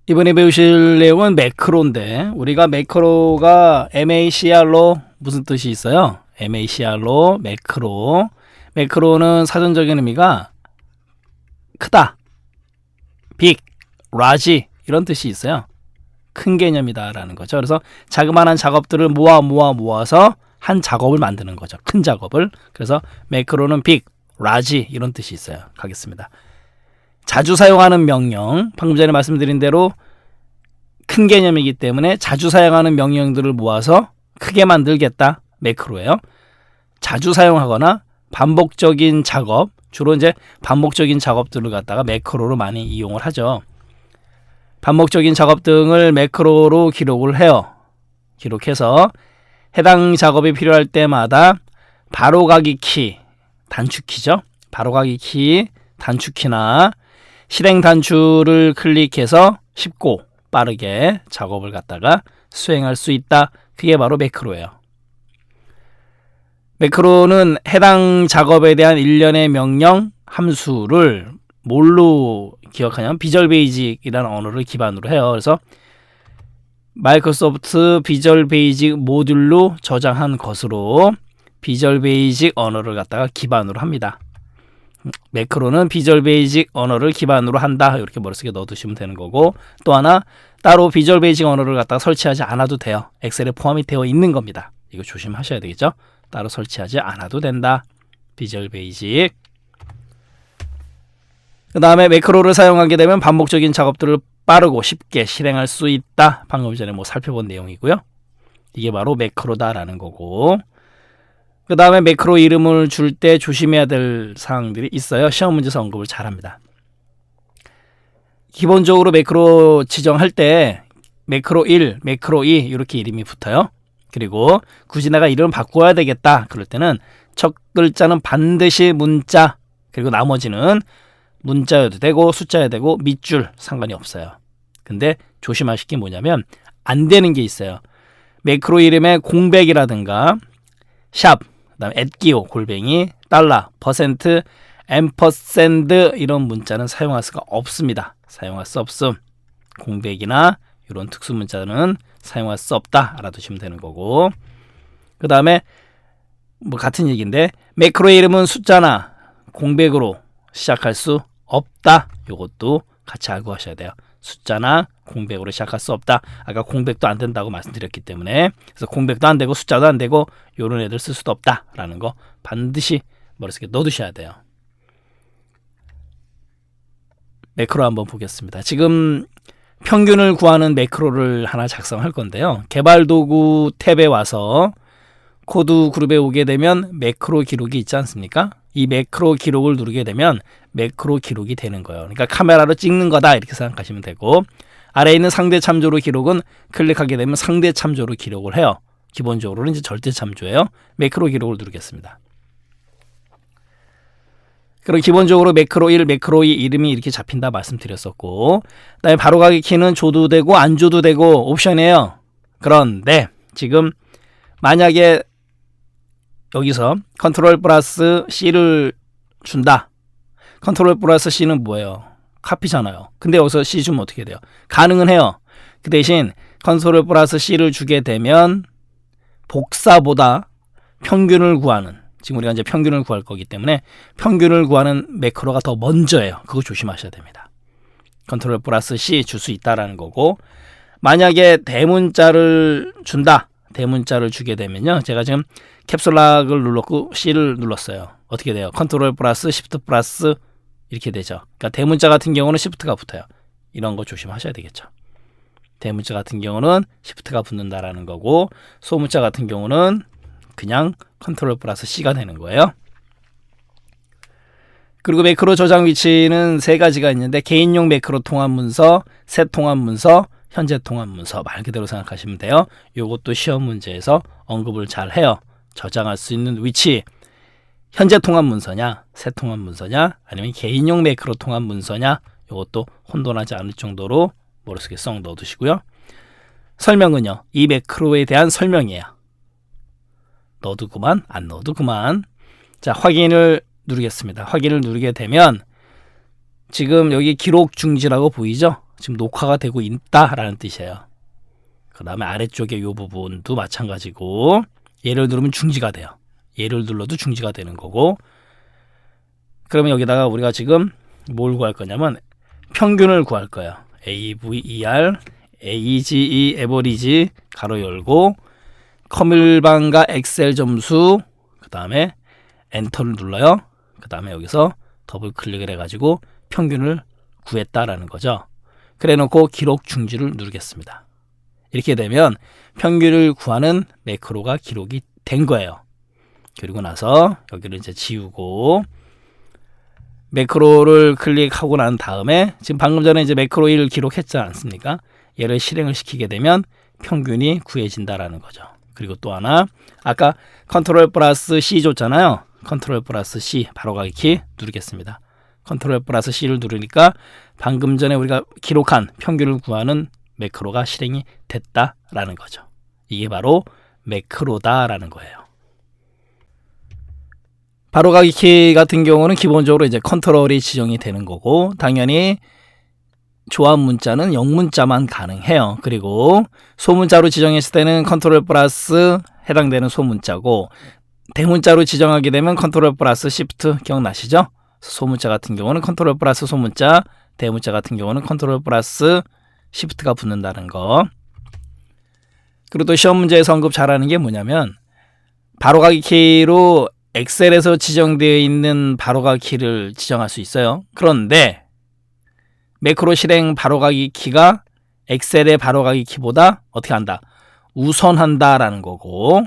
이번에 배우실 내용은 매크로인데, 우리가 매크로가 MACR로 무슨 뜻이 있어요? MACR로 매크로. 매크로는 사전적인 의미가 크다, 빅, 라지 이런 뜻이 있어요. 큰 개념이다 라는 거죠. 그래서 자그마한 작업들을 모아서 한 작업을 만드는 거죠. 큰 작업을. 그래서 매크로는 빅, 라지 이런 뜻이 있어요. 가겠습니다. 자주 사용하는 명령, 방금 전에 말씀드린 대로 큰 개념이기 때문에 자주 사용하는 명령들을 모아서 크게 만들겠다. 매크로예요. 자주 사용하거나 반복적인 작업, 주로 이제 반복적인 작업들을 갖다가 매크로로 많이 이용을 하죠. 반복적인 작업 등을 매크로로 기록을 해요. 기록해서 해당 작업이 필요할 때마다 바로가기 키, 단축키죠. 바로가기 키, 단축키나 실행 단추를 클릭해서 쉽고 빠르게 작업을 갖다가 수행할 수 있다. 그게 바로 매크로예요. 매크로는 해당 작업에 대한 일련의 명령, 함수를 뭘로 기억하냐면 비주얼 베이직이라는 언어를 기반으로 해요. 그래서 마이크로소프트 비주얼 베이직 모듈로 저장한 것으로 비주얼 베이직 언어를 갖다가 기반으로 합니다. 매크로는 비주얼 베이직 언어를 기반으로 한다. 이렇게 머릿속에 넣어두시면 되는 거고, 또 하나 따로 비주얼 베이직 언어를 갖다가 설치하지 않아도 돼요. 엑셀에 포함이 되어 있는 겁니다. 이거 조심하셔야 되겠죠. 따로 설치하지 않아도 된다. 비주얼 베이직. 그 다음에 매크로를 사용하게 되면 반복적인 작업들을 빠르고 쉽게 실행할 수 있다. 방금 전에 살펴본 내용이고요. 이게 바로 매크로다라는 거고, 그 다음에 매크로 이름을 줄 때 조심해야 될 사항들이 있어요. 시험 문제에서 언급을 잘합니다. 기본적으로 매크로 지정할 때 매크로 1, 매크로 2 이렇게 이름이 붙어요. 그리고 굳이 내가 이름을 바꿔야 되겠다 그럴 때는 첫 글자는 반드시 문자, 그리고 나머지는 문자여도 되고 숫자여도 되고 밑줄 상관이 없어요. 근데 조심하실 게 뭐냐면 안 되는 게 있어요. 매크로 이름에 공백이라든가 샵, 그다음에 @기호, 골뱅이, 달러, 퍼센트, 앰퍼샌드 이런 문자는 사용할 수가 없습니다. 사용할 수 없음. 공백이나 이런 특수 문자는 사용할 수 없다. 알아두시면 되는 거고, 그 다음에 같은 얘기인데 매크로 이름은 숫자나 공백으로 시작할 수 없다. 이것도 같이 알고 하셔야 돼요. 숫자나 공백으로 시작할 수 없다. 아까 공백도 안 된다고 말씀드렸기 때문에, 그래서 공백도 안 되고 숫자도 안 되고 이런 애들 쓸 수도 없다라는 거 반드시 머릿속에 넣어두셔야 돼요. 매크로 한번 보겠습니다. 지금 평균을 구하는 매크로를 하나 작성할 건데요. 개발도구 탭에 와서 코드 그룹에 오게 되면 매크로 기록이 있지 않습니까? 이 매크로 기록을 누르게 되면 매크로 기록이 되는 거예요. 그러니까 카메라로 찍는 거다 이렇게 생각하시면 되고, 아래에 있는 상대 참조로 기록은 클릭하게 되면 상대 참조로 기록을 해요. 기본적으로는 이제 절대 참조예요. 매크로 기록을 누르겠습니다. 그럼 기본적으로 매크로 1, 매크로 2 이름이 이렇게 잡힌다 말씀드렸었고, 그다음에 바로가기 키는 줘도 되고 안 줘도 되고 옵션이에요. 그런데 지금 만약에 여기서 컨트롤 플러스 C를 준다. 컨트롤 플러스 C는 뭐예요? 카피잖아요. 근데 여기서 C 주면 어떻게 돼요? 가능은 해요. 그 대신 컨트롤 플러스 C를 주게 되면 복사보다 평균을 구하는, 지금 우리가 이제 평균을 구할 거기 때문에 평균을 구하는 매크로가 더 먼저예요. 그거 조심하셔야 됩니다. 컨트롤 플러스 C 줄 수 있다라는 거고, 만약에 대문자를 준다. 대문자를 주게 되면요. 제가 지금 캡슐락을 눌렀고 C를 눌렀어요. 어떻게 돼요? 컨트롤 플러스 시프트 플러스 이렇게 되죠. 그러니까 대문자 같은 경우는 시프트가 붙어요. 이런 거 조심하셔야 되겠죠. 대문자 같은 경우는 시프트가 붙는다라는 거고, 소문자 같은 경우는 그냥 컨트롤 플러스 C가 되는 거예요. 그리고 매크로 저장 위치는 세 가지가 있는데, 개인용 매크로 통합 문서, 새 통합 문서, 현재 통합 문서, 말 그대로 생각하시면 돼요. 이것도 시험 문제에서 언급을 잘 해요. 저장할 수 있는 위치, 현재 통합 문서냐, 새 통합 문서냐, 아니면 개인용 매크로 통합 문서냐, 이것도 혼돈하지 않을 정도로 머릿속에 쏙 넣어두시고요. 설명은요, 이 매크로에 대한 설명이에요. 넣어도 그만, 안 넣어도 그만. 자, 확인을 누르겠습니다. 확인을 누르게 되면 지금 여기 기록 중지라고 보이죠? 지금 녹화가 되고 있다라는 뜻이에요. 그 다음에 아래쪽에 이 부분도 마찬가지고 얘를 누르면 중지가 돼요. 얘를 눌러도 중지가 되는 거고 그러면 여기다가 우리가 지금 뭘 구할 거냐면 평균을 구할 거예요. AVER, AGE, 에버리지 가로 열고 컴일반과 엑셀 점수 그 다음에 엔터를 눌러요. 그 다음에 여기서 더블 클릭을 해가지고 평균을 구했다라는 거죠. 그래 놓고 기록 중지를 누르겠습니다. 이렇게 되면 평균을 구하는 매크로가 기록이 된 거예요. 그리고 나서 여기를 이제 지우고 매크로를 클릭하고 난 다음에 지금 방금 전에 이제 매크로 1을 기록했지 않습니까? 얘를 실행을 시키게 되면 평균이 구해진다라는 거죠. 그리고 또 하나 아까 컨트롤 플러스 C 줬잖아요. 컨트롤 플러스 C 바로가기 키 누르겠습니다. 컨트롤 플러스 C를 누르니까 방금 전에 우리가 기록한 평균을 구하는 매크로가 실행이 됐다라는 거죠. 이게 바로 매크로다라는 거예요. 바로가기 키 같은 경우는 기본적으로 이제 컨트롤이 지정이 되는 거고 당연히 조합 문자는 영문자만 가능해요. 그리고 소문자로 지정했을 때는 컨트롤 플러스 해당되는 소문자고 대문자로 지정하게 되면 컨트롤 플러스 시프트 기억나시죠? 소문자 같은 경우는 컨트롤 플러스 소문자, 대문자 같은 경우는 컨트롤 플러스 시프트가 붙는다는 거. 그리고 또 시험 문제에서 언급 잘하는 게 뭐냐면 바로가기 키로 엑셀에서 지정되어 있는 바로가기 키를 지정할 수 있어요. 그런데 매크로 실행 바로가기 키가 엑셀의 바로가기 키보다 어떻게 한다? 우선한다라는 거고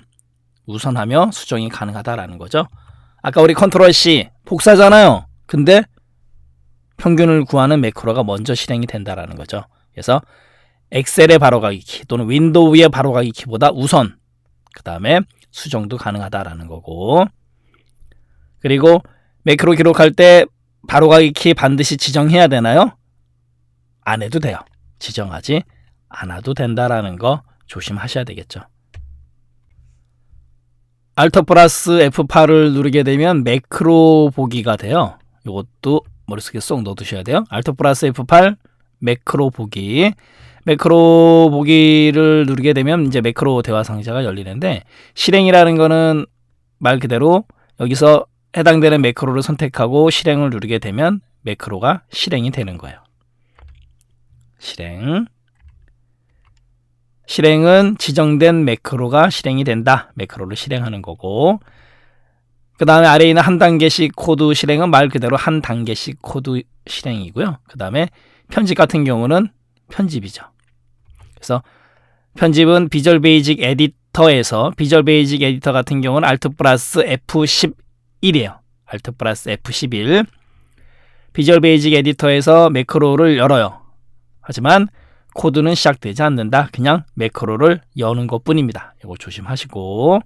우선하며 수정이 가능하다라는 거죠. 아까 우리 컨트롤 C 복사잖아요. 근데 평균을 구하는 매크로가 먼저 실행이 된다라는 거죠. 그래서 엑셀의 바로가기 키 또는 윈도우의 바로가기 키보다 우선 그 다음에 수정도 가능하다라는 거고 그리고 매크로 기록할 때 바로가기 키 반드시 지정해야 되나요? 안 해도 돼요. 지정하지 않아도 된다라는 거 조심하셔야 되겠죠. Alt 플러스 F8을 누르게 되면 매크로 보기가 돼요. 이것도 머릿속에 쏙 넣어두셔야 돼요. Alt 플러스 F8 매크로 보기. 매크로 보기를 누르게 되면 이제 매크로 대화 상자가 열리는데 실행이라는 거는 말 그대로 여기서 해당되는 매크로를 선택하고 실행을 누르게 되면 매크로가 실행이 되는 거예요. 실행은 지정된 매크로가 실행이 된다. 매크로를 실행하는 거고 그 다음에 아래에 있는 한 단계씩 코드 실행은 말 그대로 한 단계씩 코드 실행이고요. 그 다음에 편집 같은 경우는 편집이죠. 그래서 편집은 비주얼 베이직 에디터에서 비주얼 베이직 에디터 같은 경우는 Alt 플러스 F11이에요. Alt 플러스 F11 비주얼 베이직 에디터에서 매크로를 열어요. 하지만 코드는 시작되지 않는다. 그냥 매크로를 여는 것 뿐입니다. 이거 조심하시고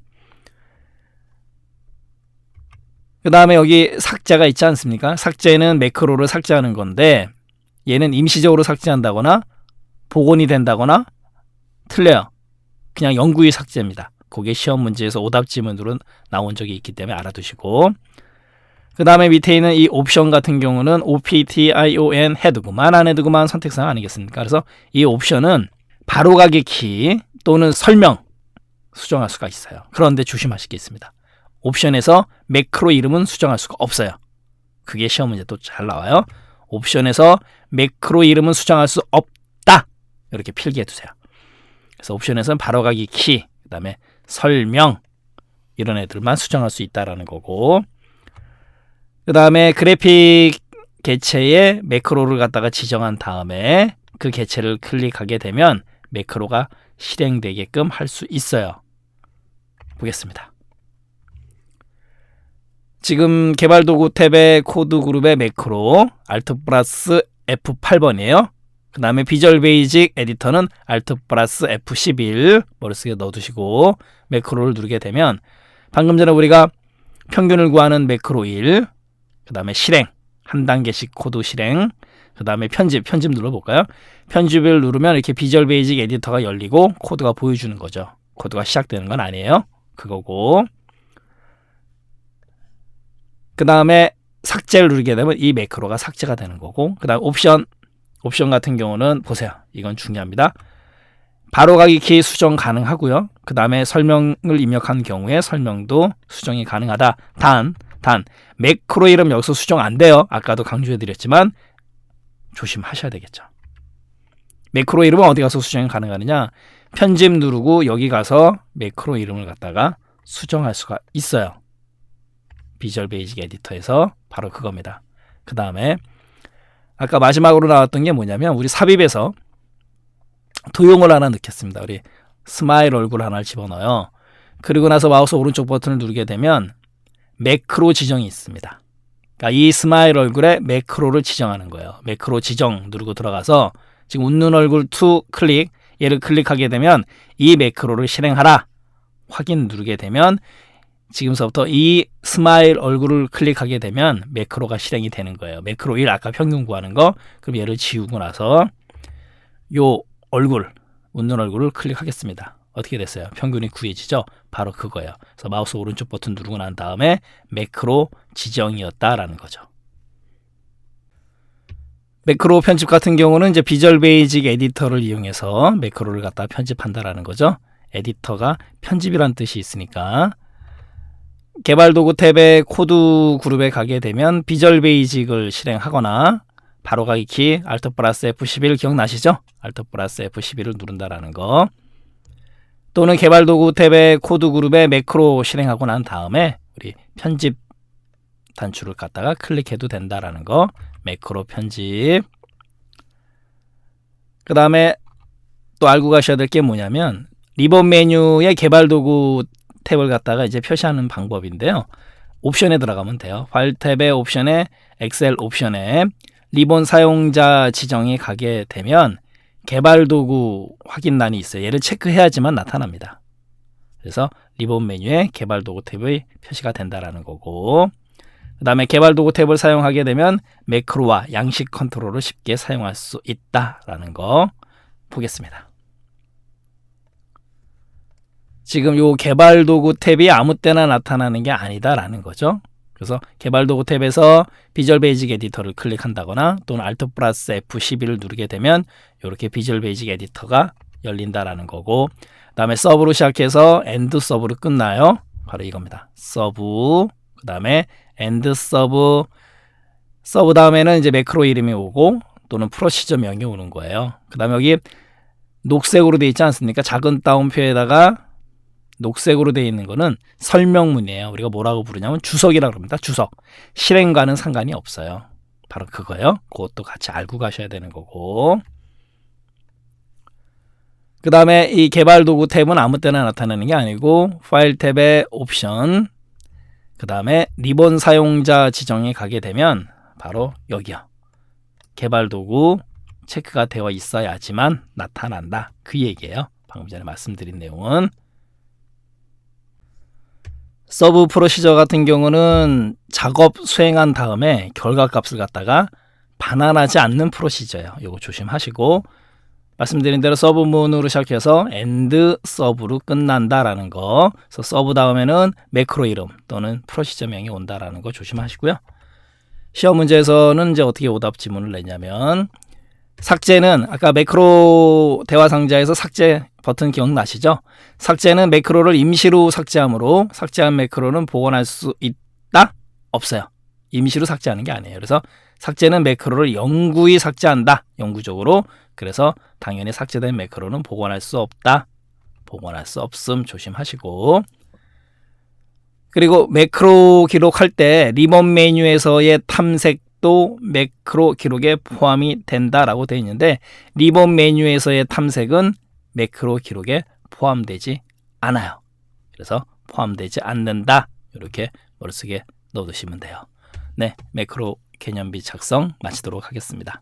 그 다음에 여기 삭제가 있지 않습니까? 삭제는 매크로를 삭제하는 건데 얘는 임시적으로 삭제한다거나 복원이 된다거나 틀려요. 그냥 영구히 삭제입니다. 그게 시험 문제에서 오답 지문으로 나온 적이 있기 때문에 알아두시고 그 다음에 밑에 있는 이 옵션 같은 경우는 OPTION 해두고만 안 해두고만 선택사항 아니겠습니까? 그래서 이 옵션은 바로가기 키 또는 설명 수정할 수가 있어요. 그런데 조심하실 게 있습니다. 옵션에서 매크로 이름은 수정할 수가 없어요. 그게 시험 문제 또 잘 나와요. 옵션에서 매크로 이름은 수정할 수 없다. 이렇게 필기해 두세요. 그래서 옵션에서는 바로가기 키, 그 다음에 설명 이런 애들만 수정할 수 있다라는 거고 그 다음에 그래픽 개체에 매크로를 갖다가 지정한 다음에 그 개체를 클릭하게 되면 매크로가 실행되게끔 할 수 있어요. 보겠습니다. 지금 개발도구 탭의 코드 그룹의 매크로 Alt 플러스 F8번이에요. 그 다음에 비주얼 베이직 에디터는 Alt 플러스 F11 머릿속에 넣어두시고 매크로를 누르게 되면 방금 전에 우리가 평균을 구하는 매크로 1 그 다음에 실행 한 단계씩 코드 실행 그 다음에 편집 눌러볼까요? 편집을 누르면 이렇게 비주얼 베이직 에디터가 열리고 코드가 보여주는 거죠. 코드가 시작되는 건 아니에요. 그거고 그 다음에 삭제를 누르게 되면 이 매크로가 삭제가 되는 거고 그 다음 옵션 옵션 같은 경우는 보세요. 이건 중요합니다. 바로가기 키 수정 가능하고요. 그 다음에 설명을 입력한 경우에 설명도 수정이 가능하다. 단 매크로 이름 여기서 수정 안 돼요. 아까도 강조해드렸지만 조심하셔야 되겠죠. 매크로 이름은 어디 가서 수정이 가능하느냐? 편집 누르고 여기 가서 매크로 이름을 갖다가 수정할 수가 있어요. 비주얼 베이직 에디터에서 바로 그겁니다. 그 다음에 아까 마지막으로 나왔던 게 뭐냐면 우리 삽입에서 도형을 하나 넣겠습니다. 우리 스마일 얼굴 하나를 집어넣어요. 그리고 나서 마우스 오른쪽 버튼을 누르게 되면 매크로 지정이 있습니다. 그러니까 이 스마일 얼굴에 매크로를 지정하는 거예요. 매크로 지정 누르고 들어가서 지금 웃는 얼굴 투 클릭, 얘를 클릭하게 되면 이 매크로를 실행하라 확인 누르게 되면 지금서부터 이 스마일 얼굴을 클릭하게 되면 매크로가 실행이 되는 거예요. 매크로 1 아까 평균 구하는 거. 그럼 얘를 지우고 나서 요 얼굴, 웃는 얼굴을 클릭하겠습니다. 어떻게 됐어요? 평균이 구해지죠? 바로 그거예요. 그래서 마우스 오른쪽 버튼 누르고 난 다음에 매크로 지정이었다라는 거죠. 매크로 편집 같은 경우는 이제 비주얼 베이직 에디터를 이용해서 매크로를 갖다 편집한다라는 거죠. 에디터가 편집이란 뜻이 있으니까 개발 도구 탭의 코드 그룹에 가게 되면 비주얼 베이직을 실행하거나 바로가기 키 Alt 플러스 F11 기억나시죠? Alt 플러스 F11을 누른다라는 거. 또는 개발 도구 탭의 코드 그룹에 매크로 실행하고 난 다음에 우리 편집 단추를 갖다가 클릭해도 된다라는 거. 매크로 편집. 그 다음에 또 알고 가셔야 될 게 뭐냐면 리본 메뉴의 개발 도구 탭을 갖다가 이제 표시하는 방법인데요. 옵션에 들어가면 돼요. 파일 탭의 옵션에 엑셀 옵션에 리본 사용자 지정이 가게 되면 개발 도구 확인란이 있어요. 얘를 체크해야지만 나타납니다. 그래서 리본 메뉴에 개발 도구 탭의 표시가 된다라는 거고, 그 다음에 개발 도구 탭을 사용하게 되면 매크로와 양식 컨트롤을 쉽게 사용할 수 있다라는 거 보겠습니다. 지금 요 개발 도구 탭이 아무 때나 나타나는 게 아니다라는 거죠. 그래서 개발 도구 탭에서 비주얼 베이직 에디터를 클릭한다거나 또는 Alt 플러스 F11을 누르게 되면 이렇게 비주얼 베이직 에디터가 열린다라는 거고, 그 다음에 서브로 시작해서 엔드 서브로 끝나요. 바로 이겁니다. 서브, 그 다음에 엔드 서브, 서브 다음에는 이제 매크로 이름이 오고 또는 프로시저 명이 오는 거예요. 그 다음에 여기 녹색으로 되어 있지 않습니까? 작은 따옴표에다가 녹색으로 되어 있는 거는 설명문이에요. 우리가 뭐라고 부르냐면 주석이라고 합니다. 주석. 실행과는 상관이 없어요. 바로 그거예요. 그것도 같이 알고 가셔야 되는 거고. 그 다음에 이 개발 도구 탭은 아무 때나 나타나는 게 아니고 파일 탭의 옵션, 그 다음에 리본 사용자 지정에 가게 되면 바로 여기요. 개발 도구 체크가 되어 있어야지만 나타난다. 그 얘기예요. 방금 전에 말씀드린 내용은. 서브 프로시저 같은 경우는 작업 수행한 다음에 결과값을 갖다가 반환하지 않는 프로시저예요. 이거 조심하시고, 말씀드린 대로 서브 문으로 시작해서 엔드 서브로 끝난다라는 거. 그래서 서브 다음에는 매크로 이름 또는 프로시저 명이 온다라는 거 조심하시고요. 시험 문제에서는 이제 어떻게 오답 지문을 내냐면, 삭제는 아까 매크로 대화 상자에서 삭제 버튼 기억나시죠? 삭제는 매크로를 임시로 삭제하므로 삭제한 매크로는 복원할 수 있다? 없어요. 임시로 삭제하는 게 아니에요. 그래서 삭제는 매크로를 영구히 삭제한다. 영구적으로. 그래서 당연히 삭제된 매크로는 복원할 수 없다. 복원할 수 없음 조심하시고, 그리고 매크로 기록할 때 리본 메뉴에서의 탐색도 매크로 기록에 포함이 된다라고 되어 있는데, 리본 메뉴에서의 탐색은 매크로 기록에 포함되지 않아요. 그래서 포함되지 않는다. 이렇게 머릿속에 넣어두시면 돼요. 네, 매크로 개념비 작성 마치도록 하겠습니다.